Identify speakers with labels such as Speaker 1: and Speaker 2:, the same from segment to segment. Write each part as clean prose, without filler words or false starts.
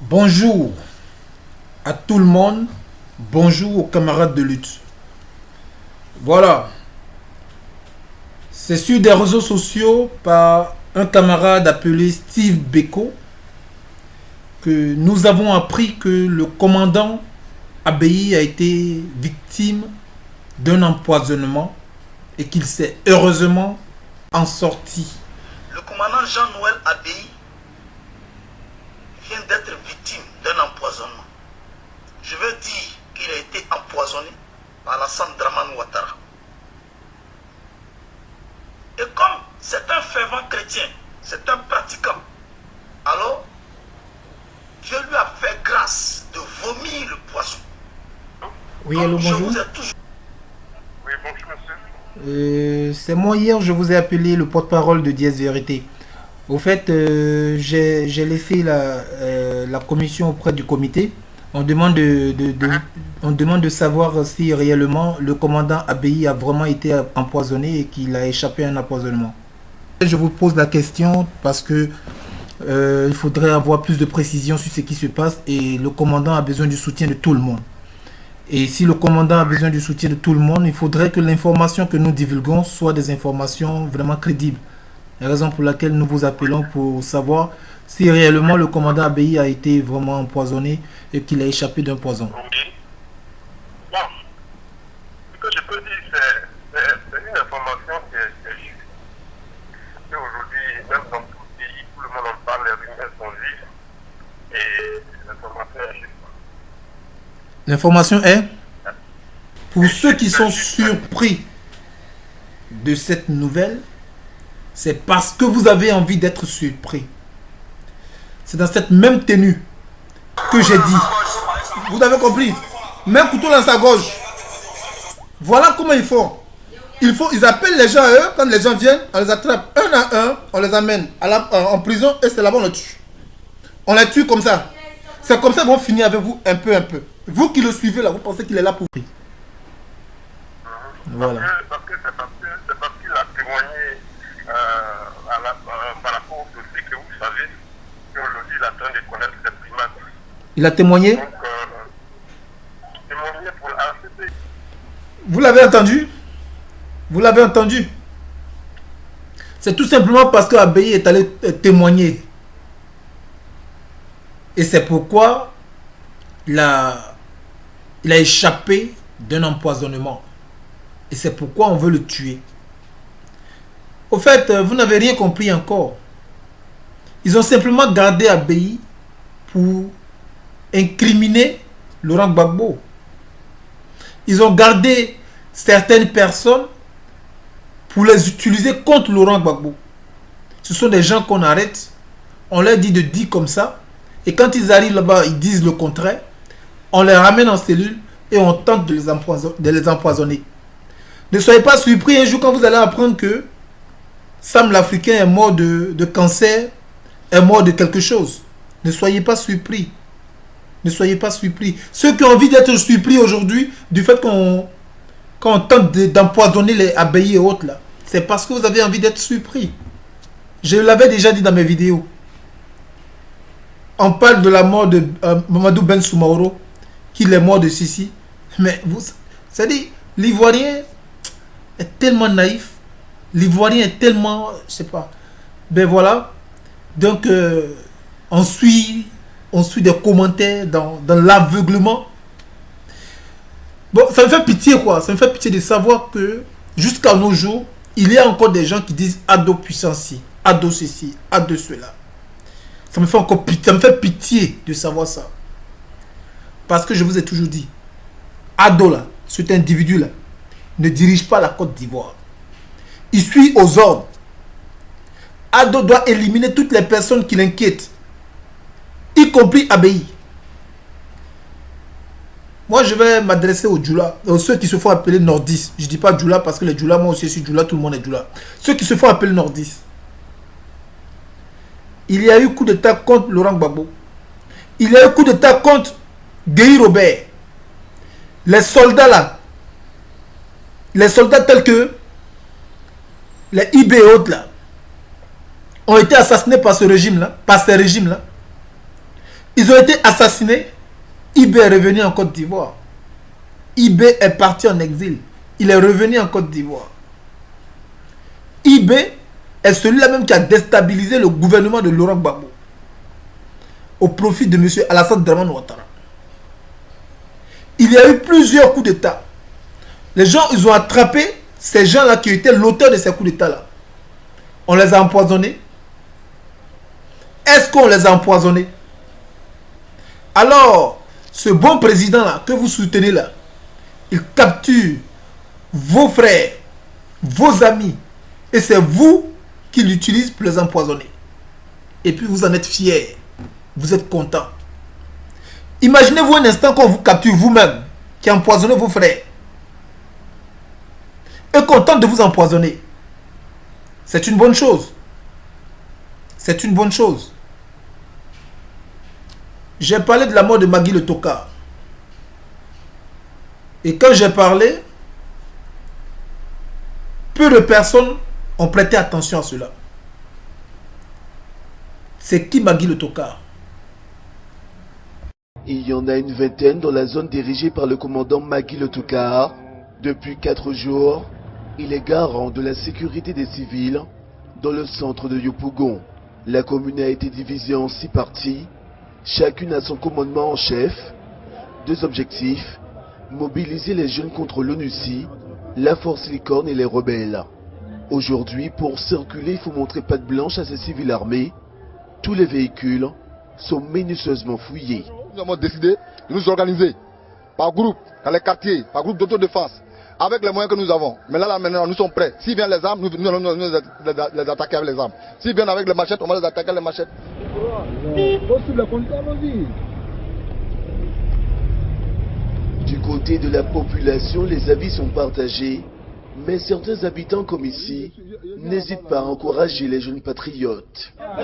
Speaker 1: Bonjour à tout le monde, bonjour aux camarades de lutte. Voilà, c'est sur des réseaux sociaux par un camarade appelé Steve Beko que nous avons appris que le commandant Abeyi a été victime d'un empoisonnement et qu'il s'est heureusement en sorti.
Speaker 2: Le commandant Jean-Noël Abeyi vient d'être victime d'un empoisonnement. Je veux dire qu'il a été empoisonné par Alassane Dramane Ouattara. Et comme c'est un fervent chrétien, c'est un pratiquant, alors Dieu lui a fait grâce de vomir le poisson.
Speaker 1: Oui, allô, bonjour.
Speaker 2: Je vous ai toujours...
Speaker 3: Oui, bonjour monsieur.
Speaker 1: C'est moi hier, je vous ai appelé le porte-parole de Diez Vérité. Au fait, j'ai laissé la commission auprès du comité. On demande on demande de savoir si réellement le commandant Abeyi a vraiment été empoisonné et qu'il a échappé à un empoisonnement. Je vous pose la question parce que il faudrait avoir plus de précision sur ce qui se passe et le commandant a besoin du soutien de tout le monde. Et si le commandant a besoin du soutien de tout le monde, il faudrait que l'information que nous divulguons soit des informations vraiment crédibles. La raison pour laquelle nous vous appelons pour savoir si réellement le commandant Abeyi a été vraiment empoisonné et qu'il a échappé d'un poison.
Speaker 3: Oui. Bon, ce que je peux dire, c'est une information qui est juste. Et aujourd'hui, même dans tout le pays, tout le monde en parle, les rumeurs sont vives. Et l'information est juste.
Speaker 1: L'information est, pour ceux qui sont surpris de cette nouvelle, c'est parce que vous avez envie d'être surpris. C'est dans cette même tenue que j'ai dit. Vous avez compris? Même couteau dans sa gorge. Voilà comment ils font. Ils appellent les gens à eux. Quand les gens viennent, on les attrape un à un. On les amène en prison et c'est là-bas on les tue. On les tue comme ça. C'est comme ça qu'ils vont finir avec vous un peu. Vous qui le suivez là, vous pensez qu'il est là pour vous. Voilà.
Speaker 3: Parce qu'il a témoigné par rapport au dossier que vous savez, qu'aujourd'hui il est en train de connaître les primates.
Speaker 1: Il a témoigné.
Speaker 3: Donc, témoigné pour l'ACP.
Speaker 1: Vous l'avez entendu? Vous l'avez entendu? C'est tout simplement parce que Abeyi est allé témoigner. Et c'est pourquoi il a échappé d'un empoisonnement. Et c'est pourquoi on veut le tuer. Au fait, vous n'avez rien compris encore. Ils ont simplement gardé Abeyi pour incriminer Laurent Gbagbo. Ils ont gardé certaines personnes pour les utiliser contre Laurent Gbagbo. Ce sont des gens qu'on arrête, on leur dit de dire comme ça, et quand ils arrivent là-bas, ils disent le contraire, on les ramène en cellule et on tente de les empoisonner. Ne soyez pas surpris un jour quand vous allez apprendre que Sam l'Africain est mort de cancer, est mort de quelque chose. Ne soyez pas surpris. Ne soyez pas surpris. Ceux qui ont envie d'être surpris aujourd'hui du fait qu'on tente d'empoisonner les Abeyi et autres là, c'est parce que vous avez envie d'être surpris. Je l'avais déjà dit dans mes vidéos. On parle de la mort de Mamadou Ben Soumaoro, qu'il est mort de Sissi. Mais vous, c'est-à-dire, l'Ivoirien est tellement naïf. L'Ivoirien est tellement, je sais pas. Ben voilà. Donc, on suit des commentaires dans l'aveuglement. Bon, ça me fait pitié quoi. Ça me fait pitié de savoir que jusqu'à nos jours, il y a encore des gens qui disent ado puissance ci, ado ceci, ado cela. Ça me fait encore pitié, ça me fait pitié de savoir ça. Parce que je vous ai toujours dit, ado là, cet individu là, ne dirige pas la Côte d'Ivoire. Il suit aux ordres. Ado doit éliminer toutes les personnes qui l'inquiètent, y compris Abeyi. Moi, je vais m'adresser aux Djoula, ceux qui se font appeler nordistes. Je ne dis pas Djoula parce que les Djoula, moi aussi je suis Djoula, tout le monde est Djoula. Ceux qui se font appeler nordistes. Il y a eu coup d'état contre Laurent Gbagbo. Il y a eu coup d'état contre Guy Robert. Les soldats là, les soldats tels que les IB et autres là, ont été assassinés par ce régime là, par ces régimes là. Ils ont été assassinés. Ibé est revenu en Côte d'Ivoire. Ibé est parti en exil. Il est revenu en Côte d'Ivoire. Ibé est celui-là même qui a déstabilisé le gouvernement de Laurent Gbagbo au profit de M. Alassane Dramane Ouattara. Il y a eu plusieurs coups d'État. Les gens, ils ont attrapé ces gens-là qui étaient l'auteur de ces coups d'État-là. On les a empoisonnés. Est-ce qu'on les a empoisonnés? Alors, ce bon président-là, que vous soutenez là, il capture vos frères, vos amis, et c'est vous qui l'utilisez pour les empoisonner. Et puis vous en êtes fiers. Vous êtes contents. Imaginez-vous un instant qu'on vous capture vous-même, qui empoisonnez vos frères, et qu'on tente de vous empoisonner. C'est une bonne chose. C'est une bonne chose. J'ai parlé de la mort de Magui le Tokar. Et quand j'ai parlé, peu de personnes ont prêté attention à cela. C'est qui Magui le Tokar?
Speaker 4: Il y en a une vingtaine dans la zone dirigée par le commandant Magui le Tokar. Depuis 4 jours, il est garant de la sécurité des civils dans le centre de Yopougon. La commune a été divisée en 6 parties. Chacune a son commandement en chef. 2 objectifs: mobiliser les jeunes contre l'ONUCI, la force licorne et les rebelles. Aujourd'hui, pour circuler, il faut montrer patte blanche à ces civils armés. Tous les véhicules sont minutieusement fouillés.
Speaker 5: Nous avons décidé de nous organiser par groupe, dans les quartiers, par groupe d'autodéfense, avec les moyens que nous avons. Mais là maintenant, nous sommes prêts. S'ils viennent les armes, nous allons les attaquer avec les armes. S'ils viennent avec les machettes, on va les attaquer avec les machettes.
Speaker 4: Du côté de la population, les avis sont partagés, mais certains habitants comme ici n'hésitent pas à encourager les jeunes patriotes.
Speaker 5: C'est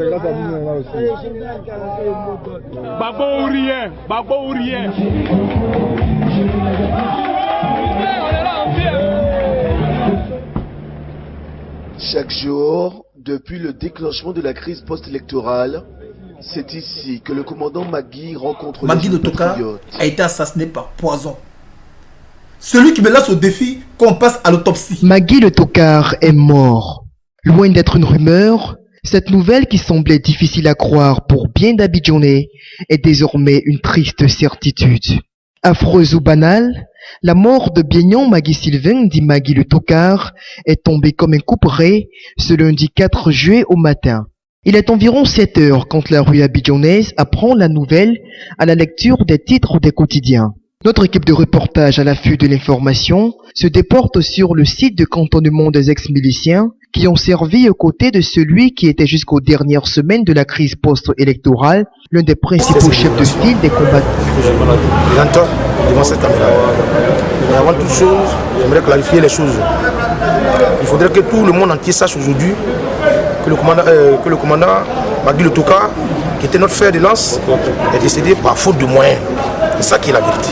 Speaker 5: grâce à nous là aussi.
Speaker 6: Babo ou rien, Babo ou rien.
Speaker 4: Chaque jour, depuis le déclenchement de la crise post-électorale, c'est ici que le commandant Magui rencontre
Speaker 1: Magui
Speaker 4: les
Speaker 1: le Tokar
Speaker 4: patriotes.
Speaker 1: a été assassiné par poison. Celui qui me lance au défi qu'on passe à l'autopsie.
Speaker 7: Magui le Tokar est mort. Loin d'être une rumeur, cette nouvelle qui semblait difficile à croire pour bien d'Abidjanais est désormais une triste certitude. Affreuse ou banale, la mort de Bienyon Magui Sylvain, dit Magui le Tokar, est tombée comme un couperet ce lundi 4 juillet au matin. Il est environ 7 heures quand la rue abidjanaise apprend la nouvelle à la lecture des titres des quotidiens. Notre équipe de reportage à l'affût de l'information se déporte sur le site de cantonnement des ex-miliciens qui ont servi aux côtés de celui qui était jusqu'aux dernières semaines de la crise post-électorale l'un des principaux chefs de file des combattants.
Speaker 8: Devant cette caméra. Mais avant toute chose, j'aimerais clarifier les choses. Il faudrait que tout le monde entier sache aujourd'hui que le commandant Magui le Tokar, qui était notre fer de lance, est décédé par faute de moyens. C'est ça qui est la vérité.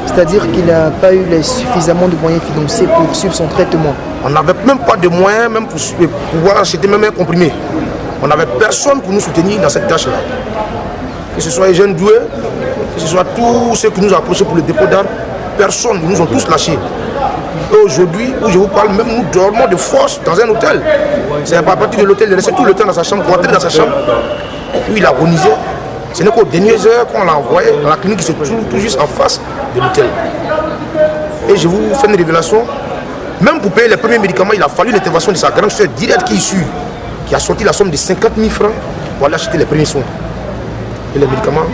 Speaker 7: C'est-à-dire qu'il n'a pas eu suffisamment de moyens financiers pour suivre son traitement. On
Speaker 8: n'avait même pas de moyens même pour pouvoir acheter même un comprimé. On n'avait personne pour nous soutenir dans cette tâche-là. Que ce soit les jeunes doués, que ce soit tous ceux qui nous ont approchés pour le dépôt d'armes, personne, ils nous ont tous lâchés. Et aujourd'hui, où je vous parle, même nous dormons de force dans un hôtel. C'est à partir de l'hôtel, il restait tout le temps dans sa chambre, pour entrer dans sa chambre. Puis il a agonisé. Ce n'est qu'aux dernières heures qu'on l'a envoyé dans la clinique qui se trouve tout juste en face de l'hôtel. Et je vous fais une révélation. Même pour payer les premiers médicaments, il a fallu l'intervention de sa grande soeur directe qui a sorti la somme de 50 000 francs pour aller acheter les premiers soins. Et les médicaments,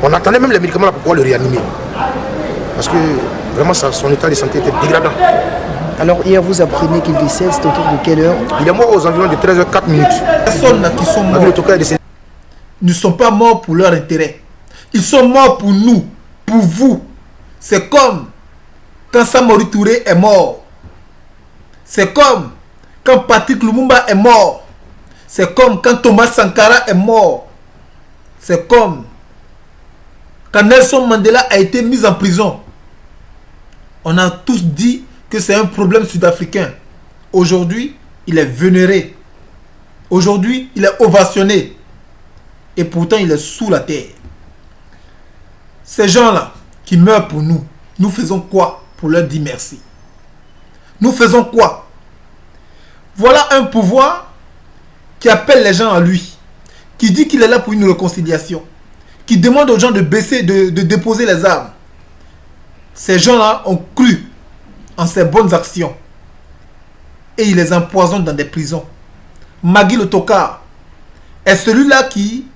Speaker 8: on attendait même les médicaments là pour pouvoir le réanimer. Parce que vraiment son état de santé était dégradant.
Speaker 7: Alors hier vous apprenez qu'il décède, c'est autour de quelle heure?
Speaker 8: Il est mort aux environs de 13h04.
Speaker 1: Les personnes qui sont mortes ne sont pas morts pour leur intérêt. Ils sont morts pour nous, pour vous. C'est comme quand Samori Touré est mort. C'est comme quand Patrick Lumumba est mort. C'est comme quand Thomas Sankara est mort. C'est comme quand Nelson Mandela a été mis en prison. On a tous dit que c'est un problème sud-africain. Aujourd'hui, il est vénéré. Aujourd'hui, il est ovationné. Et pourtant, il est sous la terre. Ces gens-là qui meurent pour nous, nous faisons quoi pour leur dire merci? Nous faisons quoi? Voilà un pouvoir qui appelle les gens à lui, qui dit qu'il est là pour une réconciliation, qui demande aux gens de baisser, de déposer les armes. Ces gens-là ont cru en ses bonnes actions et ils les empoisonnent dans des prisons. Magui le Tokar est celui-là qui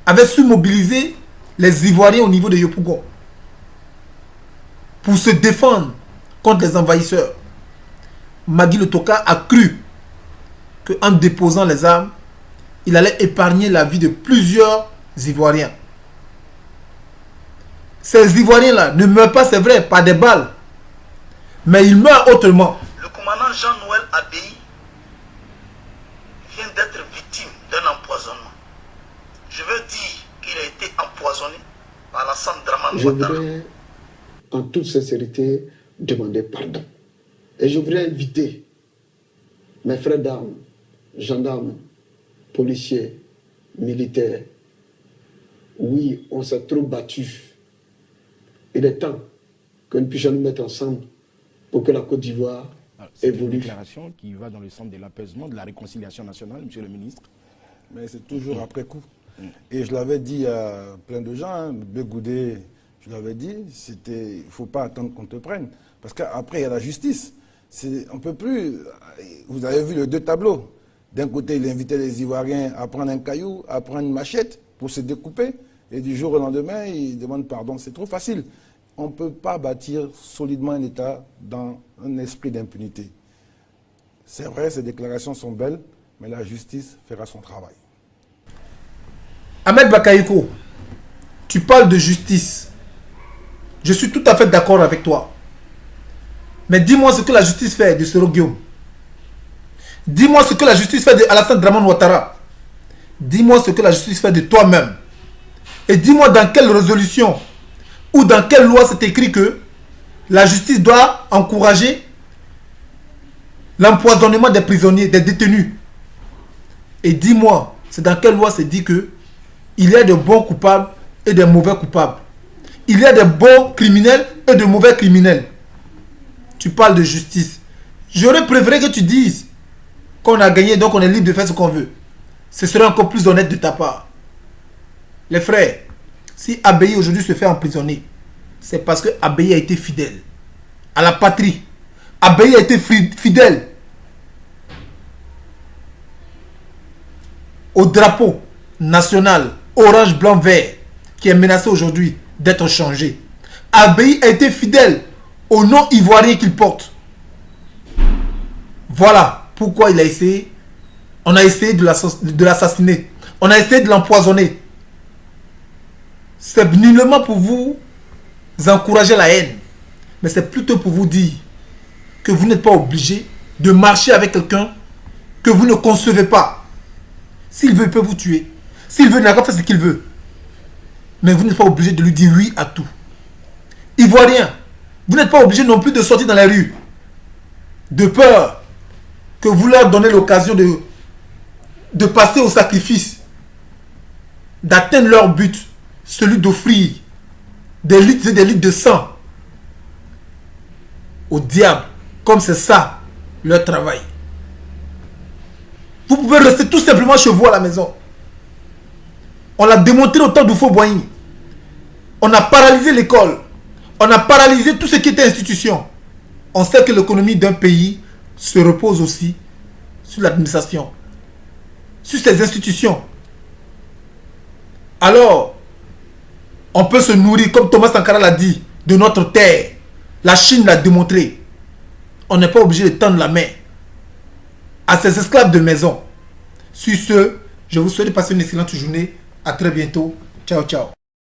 Speaker 1: avait su mobiliser les Ivoiriens au niveau de Yopougon pour se défendre contre les envahisseurs. Magui le Tokar a cru qu'en déposant les armes, il allait épargner la vie de plusieurs Ivoiriens. Ces Ivoiriens-là ne meurent pas, c'est vrai, par des balles, mais ils meurent autrement.
Speaker 2: Le commandant Jean-Noël Abbaye vient d'être victime d'un empoisonnement. Je veux dire qu'il a été empoisonné par la Draman
Speaker 9: Je
Speaker 2: Ouattara.
Speaker 9: voudrais, en toute sincérité, demander pardon. Et je voudrais inviter mes frères d'armes, gendarmes, policiers, militaires. Oui, on s'est trop battus. Il est temps que nous puissions nous mettre ensemble pour que la Côte d'Ivoire évolue.
Speaker 8: C'est une déclaration qui va dans le sens de l'apaisement, de la réconciliation nationale, monsieur le ministre. Mais c'est toujours après coup. Et je l'avais dit à plein de gens, hein, Bégoudé, je l'avais dit, il ne faut pas attendre qu'on te prenne. Parce qu'après, il y a la justice. On ne peut plus. Vous avez vu les deux tableaux. D'un côté, il invitait les Ivoiriens à prendre un caillou, à prendre une machette pour se découper. Et du jour au lendemain, il demande pardon. C'est trop facile. On ne peut pas bâtir solidement un État dans un esprit d'impunité. C'est vrai, ces déclarations sont belles, mais la justice fera son travail.
Speaker 1: Ahmed Bakayoko, tu parles de justice. Je suis tout à fait d'accord avec toi. Mais dis-moi ce que la justice fait de Soro Guillaume. Dis-moi ce que la justice fait de Alassane Draman Ouattara. Dis-moi ce que la justice fait de toi-même. Et dis-moi dans quelle résolution ou dans quelle loi c'est écrit que la justice doit encourager l'empoisonnement des prisonniers, des détenus. Et dis-moi, c'est dans quelle loi c'est dit que il y a de bons coupables et de mauvais coupables. Il y a de bons criminels et de mauvais criminels. Tu parles de justice. J'aurais préféré que tu dises qu'on a gagné, donc on est libre de faire ce qu'on veut. Ce serait encore plus honnête de ta part. Les frères, si Abbaye aujourd'hui se fait emprisonner, c'est parce que Abbaye a été fidèle à la patrie. Abbaye a été fidèle au drapeau national orange, blanc, vert qui est menacé aujourd'hui d'être changé. Abbaye a été fidèle au nom ivoirien qu'il porte. Voilà pourquoi il a essayé. On a essayé de l'assassiner. On a essayé de l'empoisonner. C'est nullement pour vous encourager la haine. Mais c'est plutôt pour vous dire que vous n'êtes pas obligé de marcher avec quelqu'un que vous ne concevez pas. S'il veut, il peut vous tuer. S'il veut, il n'a qu'à faire ce qu'il veut. Mais vous n'êtes pas obligé de lui dire oui à tout. Ivoirien, vous n'êtes pas obligé non plus de sortir dans les rues. De peur que vous leur donnez l'occasion de passer au sacrifice. D'atteindre leur but. Celui d'offrir des litres et des litres de sang au diable. Comme c'est ça leur travail. Vous pouvez rester tout simplement chez vous à la maison. On l'a démontré au temps d'Oufo-Boigny. On a paralysé l'école. On a paralysé tout ce qui était institution. On sait que l'économie d'un pays se repose aussi sur l'administration, sur ses institutions. Alors, on peut se nourrir, comme Thomas Sankara l'a dit, de notre terre. La Chine l'a démontré. On n'est pas obligé de tendre la main à ces esclaves de maison. Sur ce, je vous souhaite de passer une excellente journée. À très bientôt. Ciao, ciao.